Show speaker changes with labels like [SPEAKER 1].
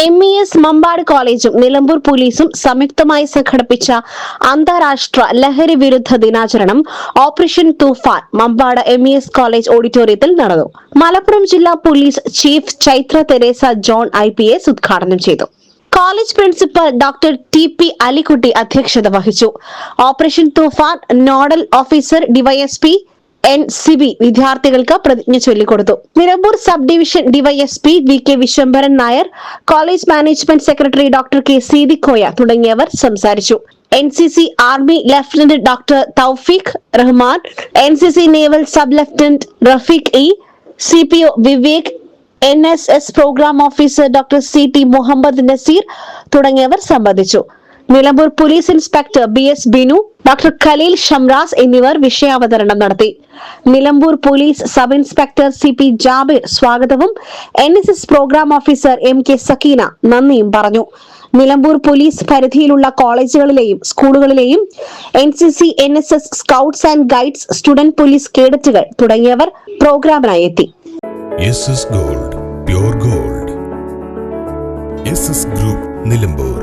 [SPEAKER 1] MES Mambad കോളേജും നിലമ്പൂർ പോലീസും സംയുക്തമായി സംഘടിപ്പിച്ച അന്താരാഷ്ട്ര ലഹരി വിരുദ്ധ ദിനാചരണം operation Toofan Mampad MES college ഓഡിറ്റോറിയത്തിൽ നടന്നു. മലപ്പുറം ജില്ലാ police chief Chaitra Theresa John IPS ഉദ്ഘാടനം ചെയ്തു. College principal doctor TP Alikutty അധ്യക്ഷത വഹിച്ചു. Operation Toofan nodal officer DYSP NCB വിദ്യാർത്ഥികൾക്ക് പ്രതിജ്ഞ ചൊല്ലിക്കൊടുത്തു. Nilambur sub division DYSP VK Vishwambharan Nair, college management secretary doctor K Seethikoya തുടങ്ങിയവർ സംസാരിച്ചു. NCC army lieutenant doctor Thoufeeq Rahman, NCC naval sub lieutenant Rafeeq CPO Vivek, NSS programme officer doctor CT Muhammad Nazeer തുടങ്ങിയവർ സംബന്ധിച്ചു. Nilambur police inspector BS Binu, doctor Khaleel Shamraz എന്നിവർ വിഷയാവതരണം നടത്തി. Nilambur police sub inspector CP Jabir സ്വാഗതവും NSS programme officer MK Sakeena നന്ദിയും പറഞ്ഞു. നിലമ്പൂർ പോലീസ് പരിധിയിലുള്ള കോളേജുകളിലെയും സ്കൂളുകളിലെയും NCC NSS scouts and guides, student police കേഡറ്റുകൾ തുടങ്ങിയവർ പ്രോഗ്രാമിനായി എത്തി.
[SPEAKER 2] SS Gold, pure gold. SS Group, Nilambur.